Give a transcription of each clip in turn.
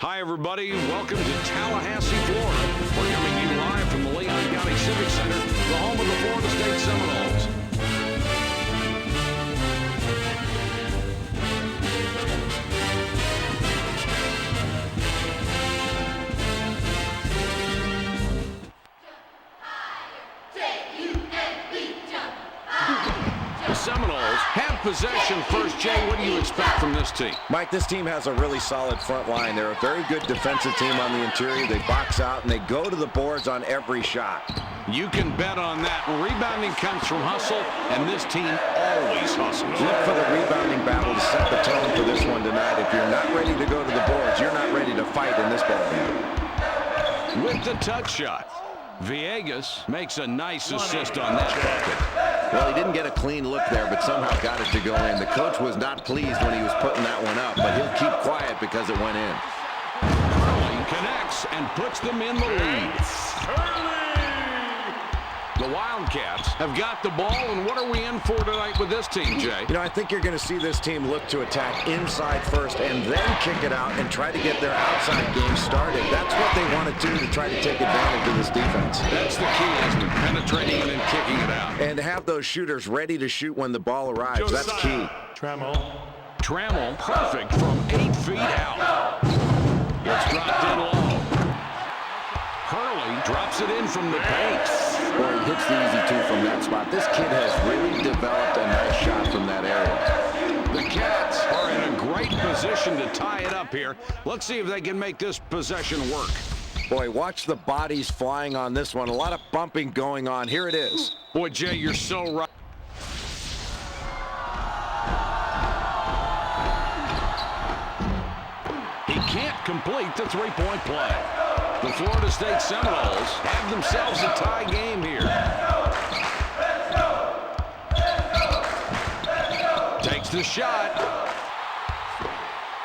Hi, everybody. Welcome to Tallahassee, Florida. We're coming to you live from the Leon County Civic Center, the home of the Florida State Seminoles. The Seminoles have possession first. Jay, what do you expect from this team? Mike, this team has a really solid front line. They're a very good defensive team on the interior. They box out, and they go to the boards on every shot. You can bet on that. Rebounding comes from hustle, and this team always hustles. Look for the rebounding battle to set the tone for this one tonight. If you're not ready to go to the boards, you're not ready to fight in this ballgame. With the touch shot, Villegas makes a nice assist on that bucket. Well, he didn't get a clean look there, but somehow got it to go in. The coach was not pleased when he was putting that one up, but he'll keep quiet because it went in. Hurley connects and puts them in the lead. The Wildcats have got the ball, and what are we in for tonight with this team, Jay? You know, I think you're going to see this team look to attack inside first and then kick it out and try to get their outside game started. That's what they want to do to try to take advantage of this defense. That's the key, isn't it? Penetrating it and kicking it out. And to have those shooters ready to shoot when the ball arrives, that's key. Trammell, perfect from 8 feet out. It's dropped in low. Hurley drops it in from the paint. Boy, he hits the easy two from that spot. This kid has really developed a nice shot from that area. The Cats are in a great position to tie it up here. Let's see if they can make this possession work. Boy, watch the bodies flying on this one. A lot of bumping going on. Here it is. Boy, Jay, you're so right. He can't complete the three-point play. The Florida State Seminoles have themselves a tie game here. Takes the shot.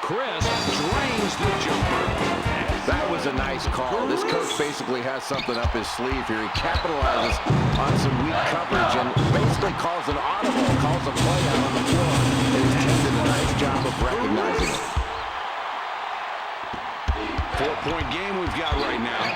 Chris drains the jumper. That was a nice call. This coach basically has something up his sleeve here. He capitalizes on some weak coverage and basically calls an audible, calls a play out on the floor. And his team did a nice job of recognizing it. 4-point game we've got right now.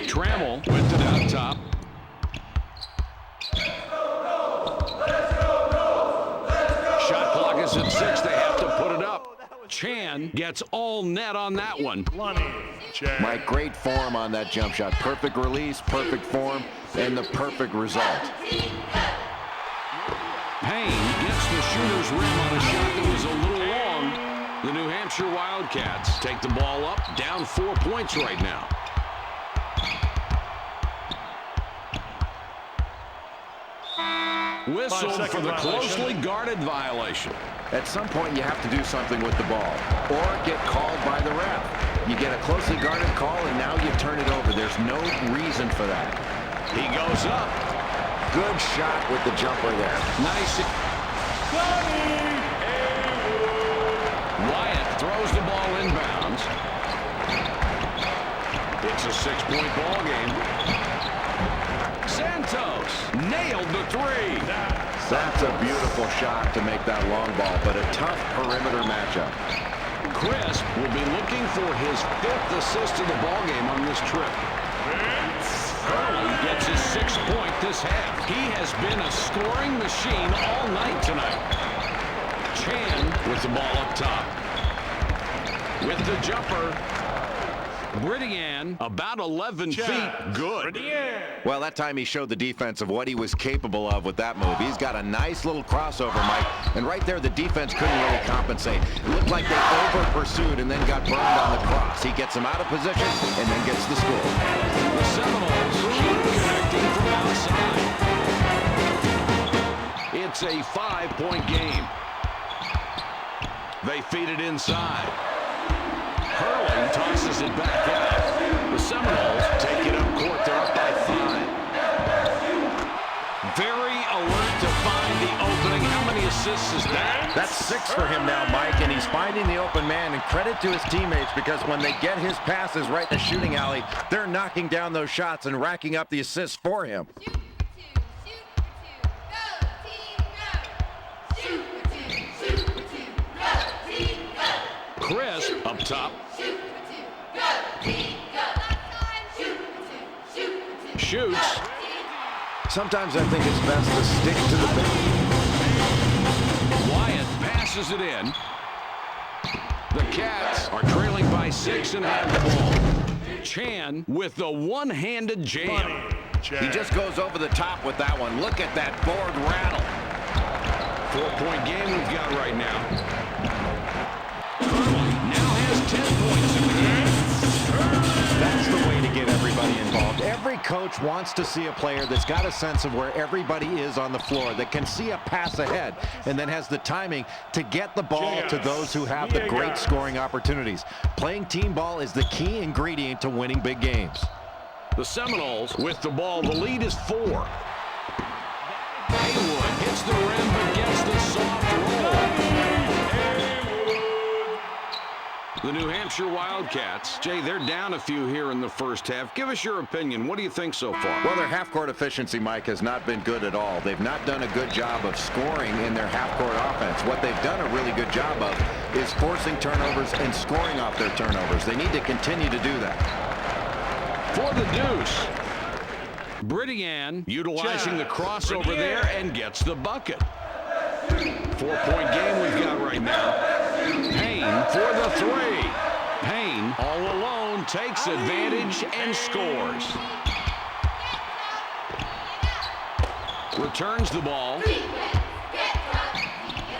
Trammell with it out top. Shot clock is at 6. They have to put it up. Chan gets all net on that one. Mike, great form on that jump shot. Perfect release, perfect form, and the perfect result. Payne gets the shooter's rim on a shot that was a little long. The New Hampshire Wildcats take the ball up, down 4 points right now. Whistle for the closely guarded violation. At some point, you have to do something with the ball or get called by the ref. You get a closely guarded call, and now you turn it over. There's no reason for that. He goes up. Good shot with the jumper there. Nice. Wyatt throws the ball inbounds. It's a 6-point ball game. Santos nailed the three. That's a beautiful shot to make that long ball, but a tough perimeter matchup. Chris will be looking for his 5th assist of the ballgame on this trip. Hurley gets his 6th point this half. He has been a scoring machine all night tonight. Chan with the ball up top. With the jumper. Bridian, about 11 feet. Good. Well, that time he showed the defense of what he was capable of with that move. He's got a nice little crossover, Mike. And right there, the defense couldn't really compensate. It looked like they over-pursued and then got burned on the cross. He gets them out of position and then gets the score. The Seminoles keep connecting from outside. It's a 5-point game. They feed it inside. Hurley tosses it back out. The Seminoles take it up court. They're up by 5. Very alert to find the opening. How many assists assists is that? That's 6 for him now, Mike, and he's finding the open man, and credit to his teammates because when they get his passes right in the shooting alley, they're knocking down those shots and racking up the assists for him. Chris up top. Shoots. Sometimes I think it's best to stick to the ball. Wyatt passes it in. The Cats are trailing by 6 and have the ball. Chan with the one-handed jam. He just goes over the top with that one. Look at that board rattle. 4-point game we've got right now. Curley now has 10 points in the game. That's the way to get everybody involved. Every coach wants to see a player that's got a sense of where everybody is on the floor, that can see a pass ahead, and then has the timing to get the ball to those who have the great scoring opportunities. Playing team ball is the key ingredient to winning big games. The Seminoles with the ball. The lead is 4. Haywood hits the rim but gets the soft roll. The New Hampshire Wildcats, Jay, they're down a few here in the first half. Give us your opinion. What do you think so far? Well, their half-court efficiency, Mike, has not been good at all. They've not done a good job of scoring in their half-court offense. What they've done a really good job of is forcing turnovers and scoring off their turnovers. They need to continue to do that. For the deuce, Bridian utilizing the crossover there and gets the bucket. 4-point game we've got right now. Payne for the 3. Payne all alone takes advantage and scores. Returns the ball.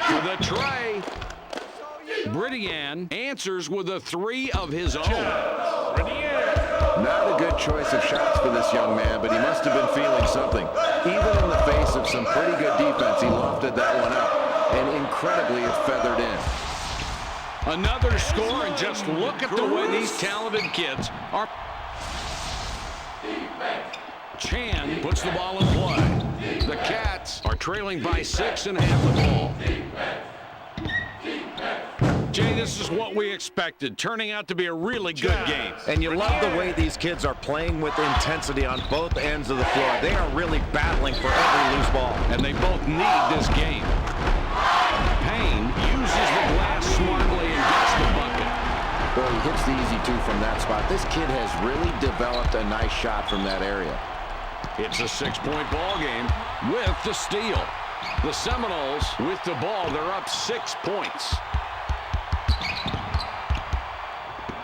For the tray. Bridian answers with a 3 of his own. Not a good choice of shots for this young man, but he must have been feeling something. Even in the face of some pretty good defense, he lofted that one up, and incredibly it feathered in. Another score, and just look at the way these talented kids are. Chan puts the ball in play. The Cats are trailing by 6 and have the ball. Jay, this is what we expected, turning out to be a really good game. And you love the way these kids are playing with intensity on both ends of the floor. They are really battling for every loose ball. And they both need this game. Payne uses the glass smartly and gets the bucket. Well, he hits the easy 2 from that spot. This kid has really developed a nice shot from that area. It's a 6-point ball game with the steal. The Seminoles with the ball, they're up 6 points.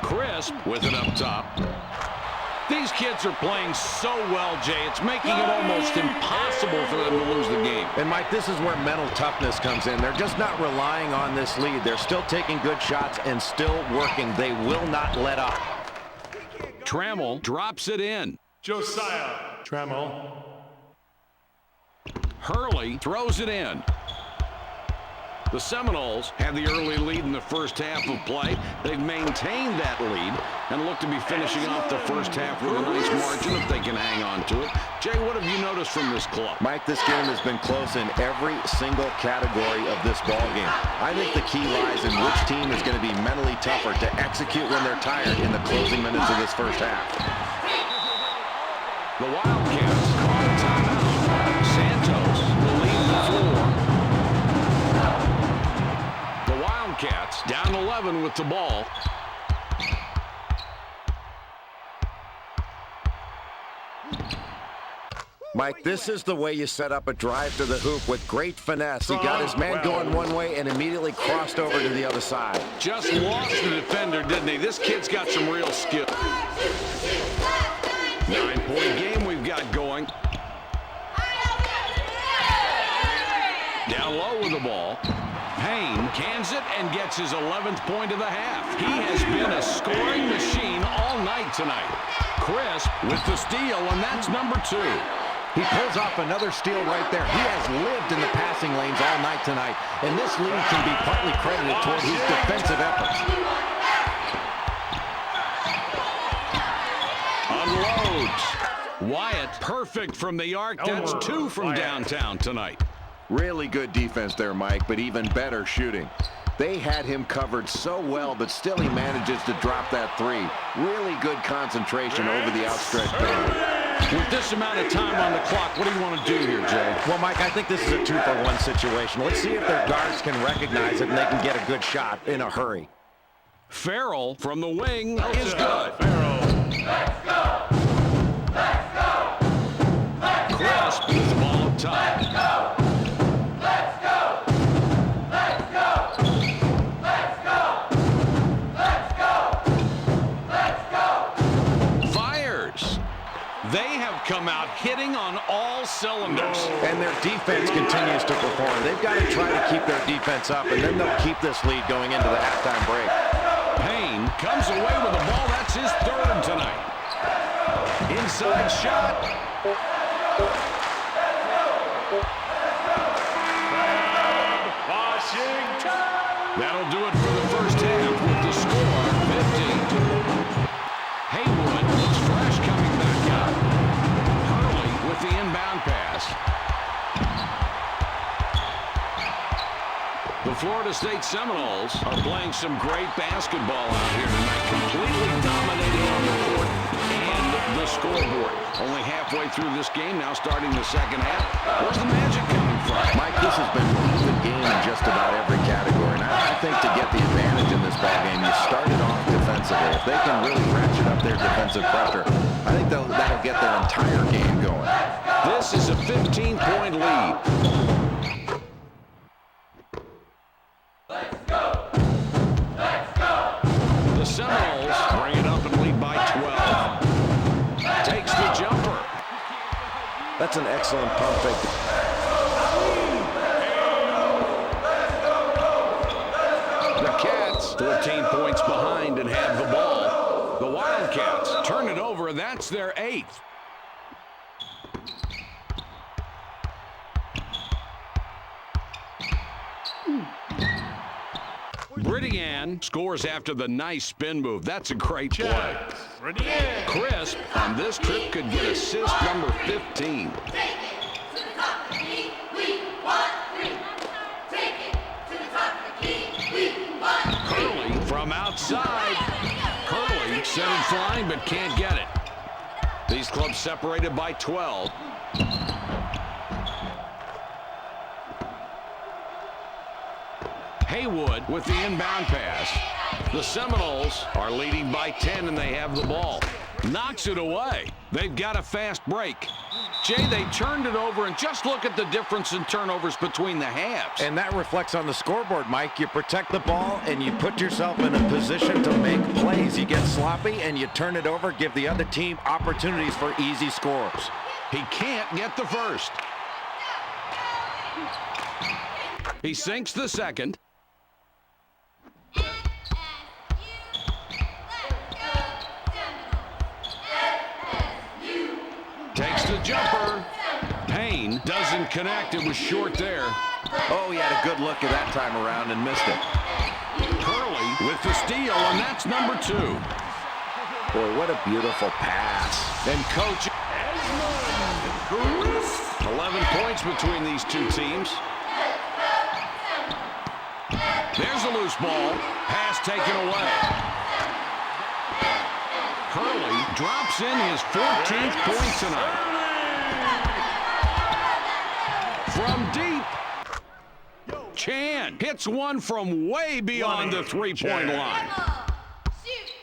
Crisp with it up top. These kids are playing so well, Jay. It's making it almost impossible for them to lose the game. And, Mike, this is where mental toughness comes in. They're just not relying on this lead. They're still taking good shots and still working. They will not let up. Trammell drops it in. Josiah Trammell. Hurley throws it in. The Seminoles have the early lead in the first half of play. They've maintained that lead and look to be finishing off the first half with a nice margin if they can hang on to it. Jay, what have you noticed from this club? Mike, this game has been close in every single category of this ball game. I think the key lies in which team is going to be mentally tougher to execute when they're tired in the closing minutes of this first half. The Wildcats call a timeout. Santos will leave the floor. Cats down 11 with the ball. Mike, this is the way you set up a drive to the hoop with great finesse. He got his man going one way and immediately crossed over to the other side. Just lost the defender, didn't he? This kid's got some real skill. 9-point game we've got going. Down low with the ball. Payne cans it and gets his 11th point of the half. He has been a scoring machine all night tonight. Crisp with the steal, and that's number 2. He pulls off another steal right there. He has lived in the passing lanes all night tonight, and this lead can be partly credited toward his defensive efforts. Unloads. Wyatt perfect from the arc. That's 2 from downtown tonight. Really good defense there, Mike, but even better shooting. They had him covered so well, but still he manages to drop that three. Really good concentration over the outstretched arm. With this amount of time on the clock, what do you want to do here, Jay? Well, Mike, I think this is a 2-for-1 situation. Let's see if their guards can recognize it and they can get a good shot in a hurry. Farrell from the wing is good. Let's go. Let's go. Crisp with the ball up top. Let's go. Let's go. Let's go. Let's go. Let's go. Let's go. Fires. They have come out hitting on all cylinders. And their defense continues to perform. They've got to try to keep their defense up, and then they'll keep this lead going into the halftime break. Payne comes away with the ball. That's his third tonight. Inside shot. Washington. That'll do it for the first half with the score 15. Haywood looks fresh coming back up. Hurley with the inbound pass. The Florida State Seminoles are playing some great basketball out here tonight, completely dominating on the court and the scoreboard. Only halfway through this game, now starting the second half. Where's the magic coming from? Mike, this has been a good game in just about every category. And I think to get the advantage in this ballgame, you started off defensively. If they can really ratchet up their defensive pressure, I think that'll get their entire game going. This is a 15-point lead. Let's go. Let's go. The Seminoles bring it up and lead by 12. Takes the jumper. That's an excellent pump fake. The Cats 14 points behind and have the ball. The Wildcats turn it over. That's their 8th. Bridian scores after the nice spin move. That's a great play. Ready in. Crisp on this trip could get assist number 15. Hurley from outside. Hurley sent it flying but can't get it. These clubs separated by 12. Haywood with the inbound pass. The Seminoles are leading by 10 and they have the ball. Knocks it away. They've got a fast break. Jay, they turned it over, and just look at the difference in turnovers between the halves. And that reflects on the scoreboard, Mike. You protect the ball, and you put yourself in a position to make plays. You get sloppy, and you turn it over, give the other team opportunities for easy scores. He can't get the first. He sinks the second. Takes the jumper. Payne doesn't connect. It was short there. Oh, he had a good look at that time around and missed it. Curley with the steal, and that's number 2. Boy, what a beautiful pass. And coach 11 points between these two teams. There's a loose ball. Pass taken away. Hurley drops in his 14th point tonight. From deep. Chan hits one from way beyond the three-point line.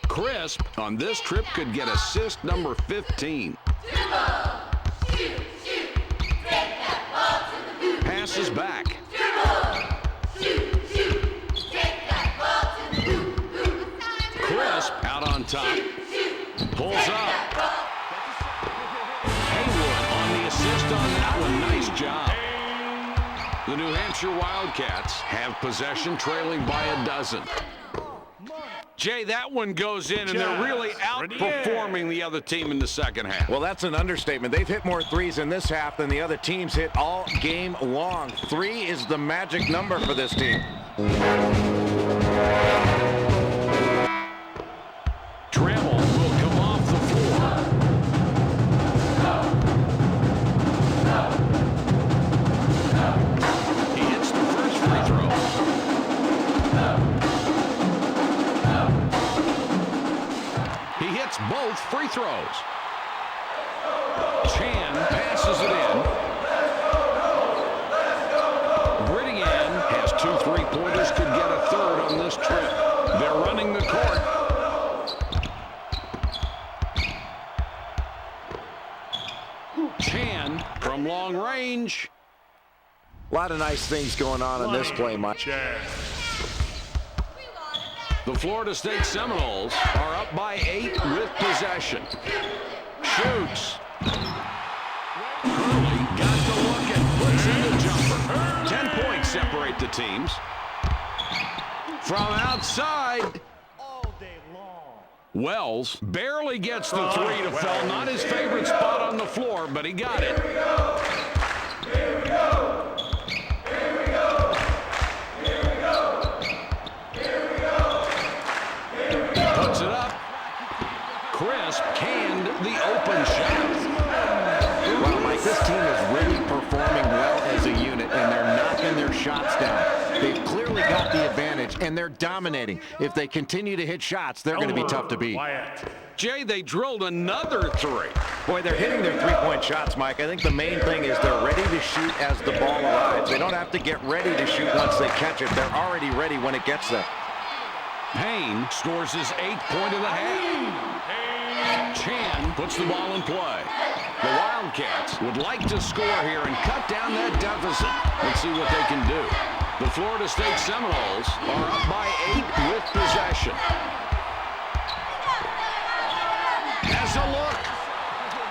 Crisp on this trip could get assist number 15. Passes back. Crisp out on top. Pulls up. Haywood on the assist on that one. Nice job. The New Hampshire Wildcats have possession, trailing by a dozen. Jay, that one goes in, and they're really outperforming the other team in the second half. Well, that's an understatement. They've hit more threes in this half than the other teams hit all game long. 3 is the magic number for this team. Trammell will come off the floor. free throws. Chan passes it in. Bridian has 2 3-pointers, could get a third on this trip. They're running the court. Chan from long range. A lot of nice things going on in this play, Mike. The Florida State Seminoles are up by 8 with possession. Shoots. Hurley got the look and puts in the jumper. 10 points separate the teams. From outside, Wells barely gets the 3 to fall. Not his favorite spot on the floor, but he got it. Puts it up. Crisp canned the open shot. Well, Mike, this team is really performing well as a unit, and they're knocking their shots down. They've clearly got the advantage, and they're dominating. If they continue to hit shots, they're going to be tough to beat. Jay, they drilled another 3. Boy, they're hitting their three-point shots, Mike. I think the main thing is they're ready to shoot as the ball arrives. They don't have to get ready to shoot once they catch it. They're already ready when it gets there. Payne scores his 8th point of the half. Chan puts the ball in play. The Wildcats would like to score here and cut down that deficit. Let's see what they can do. The Florida State Seminoles are up by 8 with possession. Has a look.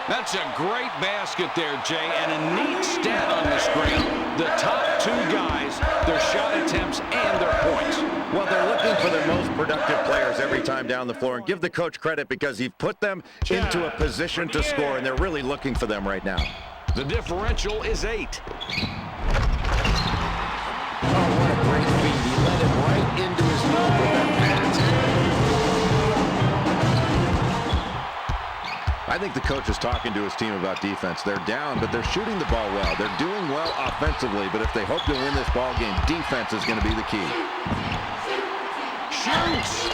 That's a great basket there, Jay, and a neat stat on the screen. The top 2 guys, their shot attempts and their points. Well, they're looking for their most productive players every time down the floor, and give the coach credit because he's put them into a position to score, and they're really looking for them right now. The differential is 8. Oh, what a great feed. He led it right into his move with that pass. I think the coach is talking to his team about defense. They're down, but they're shooting the ball well. They're doing well offensively, but if they hope to win this ball game, defense is going to be the key. Shoots.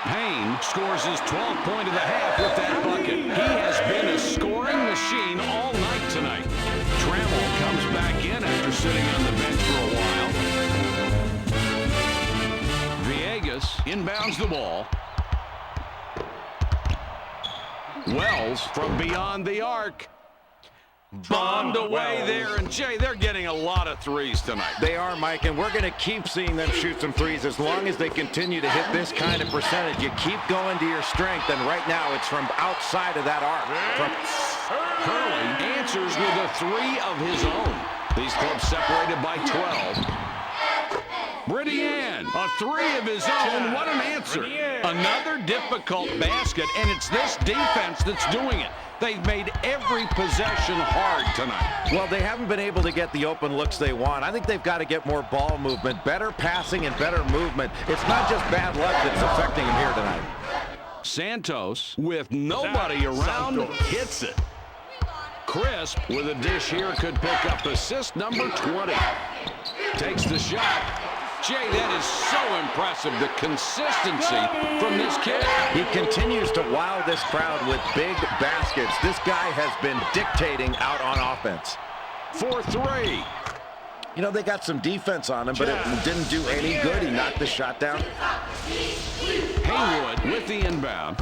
Payne scores his 12th point of the half with that bucket. He has been a scoring machine all night tonight. Trammell comes back in after sitting on the bench for a while. Villegas inbounds the ball. Wells from beyond the arc. Bombed away there, and Jay, they're getting a lot of threes tonight. They are, Mike, and we're going to keep seeing them shoot some threes as long as they continue to hit this kind of percentage. You keep going to your strength, and right now it's from outside of that arc. Hurley answers with a 3 of his own. These clubs separated by 12. Bridian, a 3 of his own. What an answer. Another difficult basket, and it's this defense that's doing it. They've made every possession hard tonight. Well, they haven't been able to get the open looks they want. I think they've got to get more ball movement, better passing and better movement. It's not just bad luck that's affecting them here tonight. Santos, with nobody around, hits it. Crisp, with a dish here, could pick up assist number 20. Takes the shot. Jay, that is so impressive, the consistency from this kid. He continues to wow this crowd with big baskets. This guy has been dictating out on offense. For 3. You know, they got some defense on him, but it didn't do any good. He knocked the shot down. Haywood with the inbound.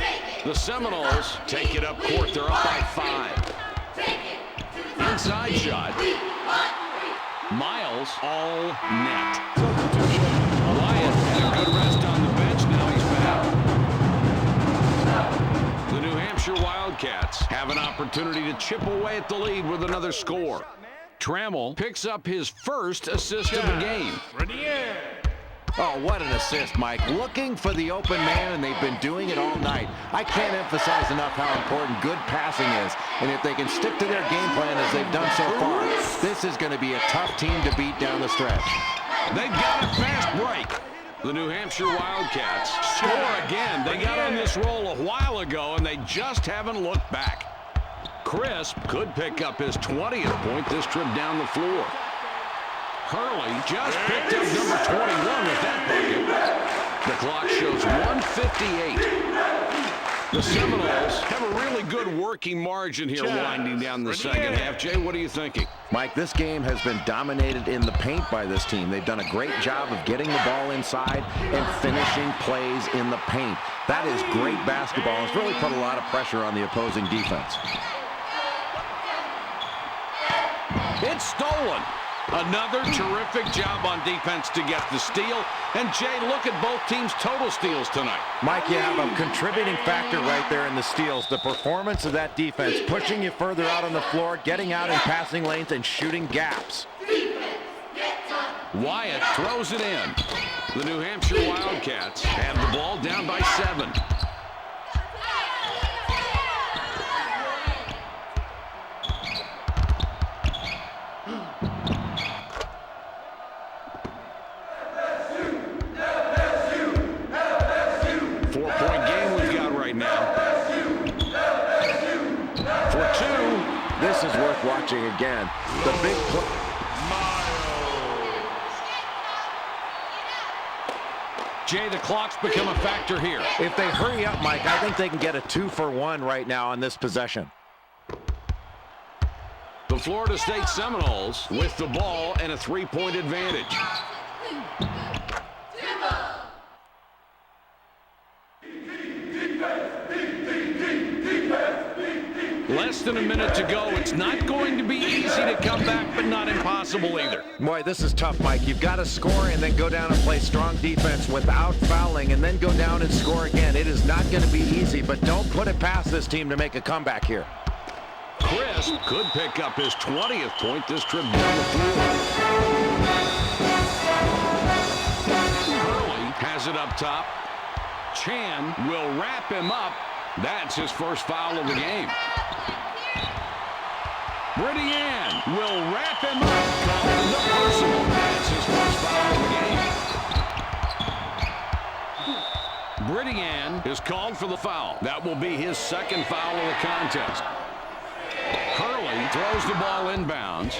The Seminoles take it up court. They're up by 5. Inside shot. Miles all net. Wyatt had a good rest on the bench. Now he's back. The New Hampshire Wildcats have an opportunity to chip away at the lead with another score. Trammell picks up his first assist of the game. Oh, what an assist, Mike. Looking for the open man, and they've been doing it all night. I can't emphasize enough how important good passing is. And if they can stick to their game plan as they've done so far, this is going to be a tough team to beat down the stretch. They've got a fast break. The New Hampshire Wildcats score again. They got on this roll a while ago, and they just haven't looked back. Crisp could pick up his 20th point this trip down the floor. Hurley just picked up number 21 with that bucket. The clock shows 1:58. The Seminoles have a really good working margin here winding down the second half. Jay, what are you thinking? Mike, this game has been dominated in the paint by this team. They've done a great job of getting the ball inside and finishing plays in the paint. That is great basketball. It's really put a lot of pressure on the opposing defense. It's stolen. Another terrific job on defense to get the steal. And, Jay, look at both teams' total steals tonight. Mike, you have a contributing factor right there in the steals. The performance of that defense, pushing you further out on the floor, getting out in passing lanes, and shooting gaps. Wyatt throws it in. The New Hampshire Wildcats have the ball down by 7. This is worth watching again. The big play. Jay, the clock's become a factor here. If they hurry up, Mike, I think they can get a 2-for-1 right now on this possession. The Florida State Seminoles with the ball and a 3-point advantage. Less than a minute to go. It's not going to be easy to come back, but not impossible either. Boy, this is tough, Mike. You've got to score and then go down and play strong defense without fouling and then go down and score again. It is not going to be easy, but don't put it past this team to make a comeback here. Chris could pick up his 20th point this trip down the floor. Hurley has it up top. Chan will wrap him up. That's his first foul of the game. Bridian will wrap him up. Called the personal. That's his first foul of the game. Bridian is called for the foul. That will be his second foul of the contest. Hurley throws the ball inbounds.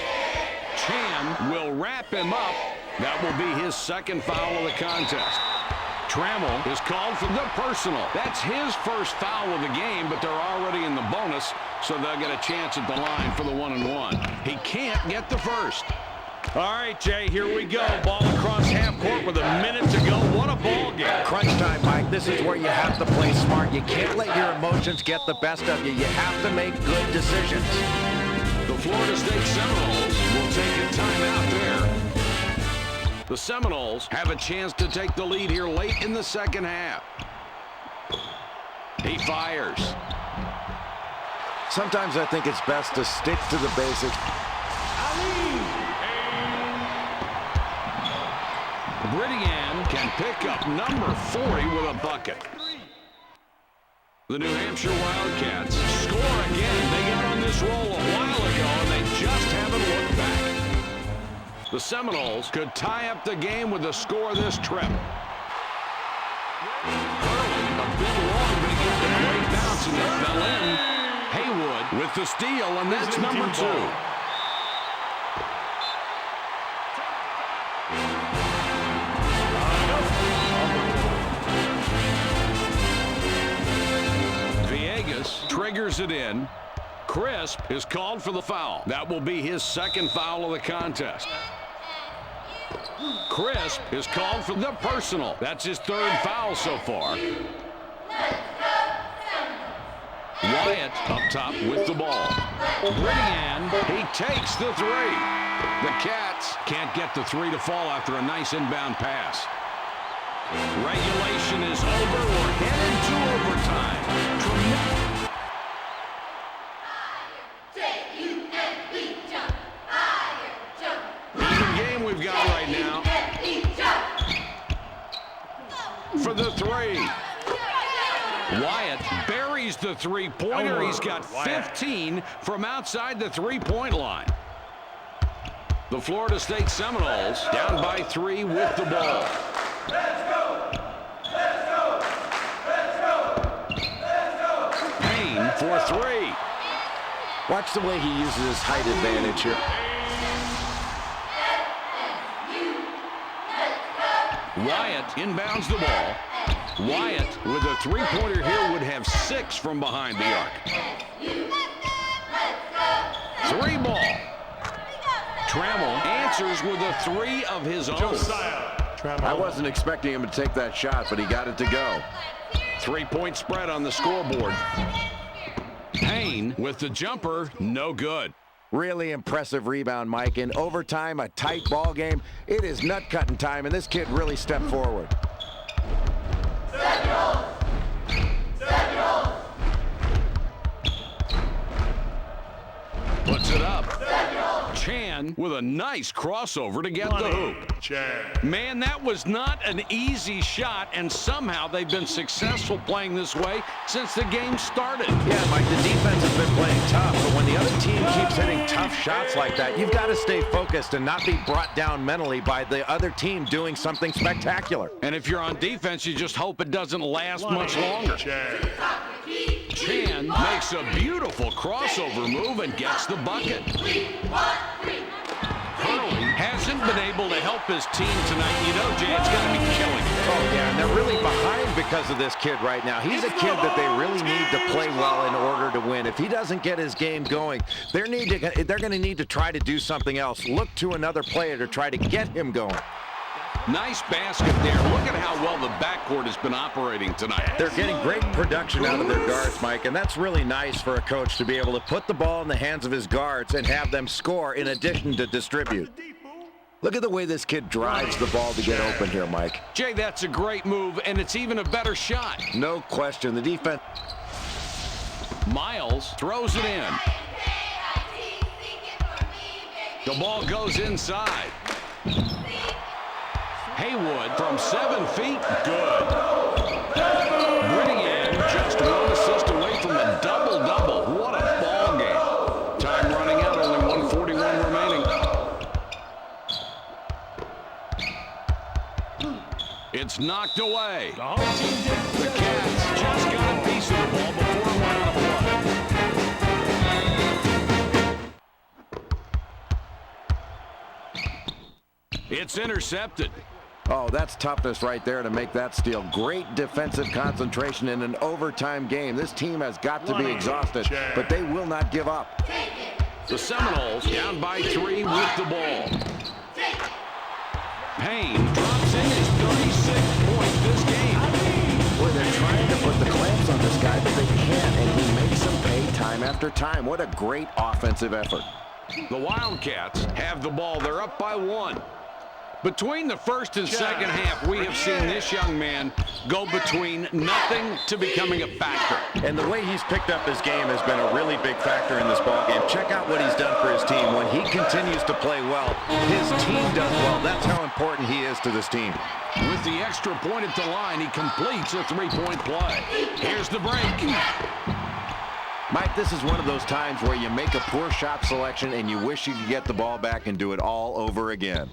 Chan will wrap him up. That will be his second foul of the contest. Trammell is called for the personal. That's his first foul of the game, but they're already in the bonus, so they'll get a chance at the line for the 1-and-1. He can't get the first. All right, Jay, here we go. Ball across half court with a minute to go. What a ball game. Crunch time, Mike. This is where you have to play smart. You can't let your emotions get the best of you. You have to make good decisions. The Florida State Seminoles will take a timeout there. The Seminoles have a chance to take the lead here late in the second half. He fires. Sometimes I think it's best to stick to the basics. Bridian can pick up number 40 with a bucket. The New Hampshire Wildcats score again. They got on this roll a while ago, and they just haven't looked back. The Seminoles could tie up the game with a score this trip. Hurley a bit long, but he gets a great bounce, and it fell in. Haywood with the steal, and that's number 2. Villegas triggers it in. Crisp is called for the foul. That will be his second foul of the contest. Crisp is called for the personal. That's his third foul so far. Wyatt up top with the ball. Bridian, he takes the three. The Cats can't get the three to fall after a nice inbound pass. Regulation is over. We're headed to overtime. We've got right now for the three. Wyatt buries the three-pointer. He's got 15 from outside the three-point line. The Florida State Seminoles down by 3 with the ball. Let's go! Let's go! Let's go! Let's go! Payne for 3. Watch the way he uses his height advantage here. Wyatt inbounds the ball. Wyatt with a three-pointer here would have 6 from behind the arc. 3 ball. Trammell answers with a 3 of his own. I wasn't expecting him to take that shot, but he got it to go. 3-point spread on the scoreboard. Payne with the jumper, no good. Really impressive rebound, Mike. In overtime, a tight ball game. It is nut-cutting time, and this kid really stepped forward. Puts it up. Chan with a nice crossover to get the hoop. Man, that was not an easy shot, and somehow they've been successful playing this way since the game started. Yeah, Mike, the defense has been playing tough, but when the other team keeps hitting tough shots like that, you've got to stay focused and not be brought down mentally by the other team doing something spectacular. And if you're on defense, you just hope it doesn't last much longer. Chan makes a beautiful crossover move and gets the bucket. Hurley hasn't been able to help his team tonight. You know, Jay, it's going to be killing. Oh, yeah, and they're really behind because of this kid right now. He's a kid that they really need to play well in order to win. If he doesn't get his game going, they're going to need to try to do something else. Look to another player to try to get him going. Nice basket there. Look at how well the backcourt has been operating tonight. They're getting great production out of their guards, Mike, and that's really nice for a coach to be able to put the ball in the hands of his guards and have them score in addition to distribute. Look at the way this kid drives the ball to get open here, Mike. Jay, that's a great move, and it's even a better shot. No question. The defense. Miles throws it in. The ball goes inside. Haywood from 7 feet, good. Brittian just one assist away from a double-double. What a ball game. Time running out, only 1:41 remaining. It's knocked away. The Cats just got a piece of the ball before it went out of play. It's intercepted. Oh, that's toughness right there to make that steal. Great defensive concentration in an overtime game. This team has got to be exhausted, but they will not give up. The Seminoles down by 3 with the ball. Payne drops in his 36th point this game. Boy, they're trying to put the clamps on this guy, but they can't, and he makes them pay time after time. What a great offensive effort. The Wildcats have the ball. They're up by 1. Between the first and second half, we have seen this young man go between nothing to becoming a factor. And the way he's picked up his game has been a really big factor in this ballgame. Check out what he's done for his team. When he continues to play well, his team does well. That's how important he is to this team. With the extra point at the line, he completes a 3-point play. Here's the break. Mike, this is one of those times where you make a poor shot selection and you wish you could get the ball back and do it all over again.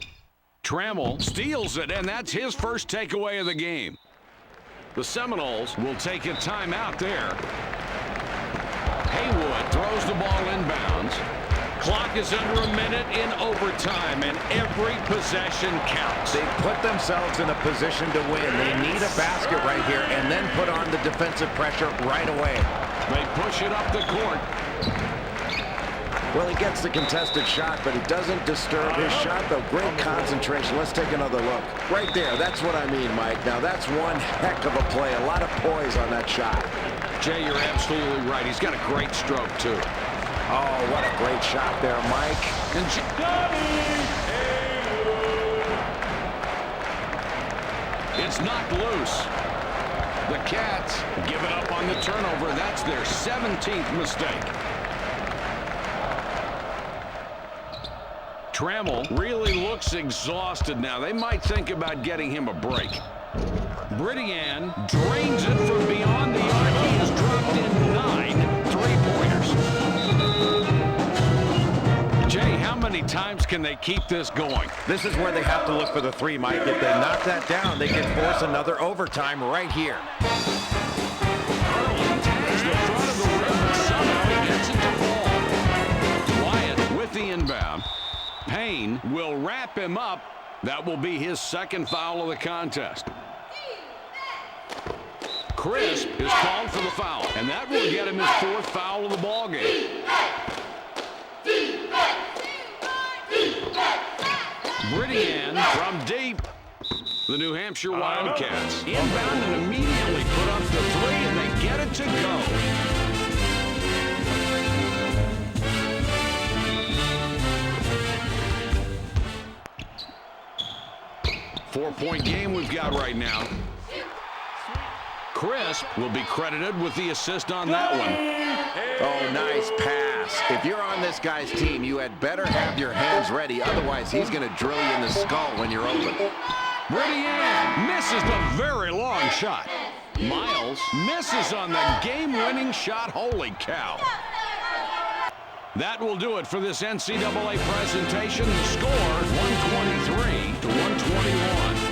Trammell steals it, and that's his first takeaway of the game. The Seminoles will take a timeout there. Haywood throws the ball inbounds. Clock is under a minute in overtime, and every possession counts. They put themselves in a position to win. They need a basket right here and then put on the defensive pressure right away. They push it up the court. Well, he gets the contested shot, but it doesn't disturb his shot, though. Great concentration. Let's take another look. Right there, that's what I mean, Mike. Now, that's one heck of a play. A lot of poise on that shot. Jay, you're absolutely right. He's got a great stroke, too. Oh, what a great shot there, Mike. And it's knocked loose. The Cats give it up on the turnover. That's their 17th mistake. Trammell really looks exhausted now. They might think about getting him a break. Brittian drains it from beyond the arc. He has dropped in 9 three-pointers. Jay, how many times can they keep this going? This is where they have to look for the 3, Mike. If they knock that down, they can force another overtime right here. Hurley tags the front of the rim, but somehow he gets it to fall. Wyatt with the inbound. Payne will wrap him up. That will be his second foul of the contest. Crisp is called for the foul, and that will get him his 4th foul of the ball game. Bridian from deep. The New Hampshire Wildcats inbound and immediately put up the 3, and they get it to go. Four-point game we've got right now. Crisp will be credited with the assist on that one. Oh, nice pass. If you're on this guy's team, you had better have your hands ready. Otherwise, he's going to drill you in the skull when you're open. Bridian misses the very long shot. Miles misses on the game-winning shot. Holy cow. That will do it for this NCAA presentation. The score, 123 to 121.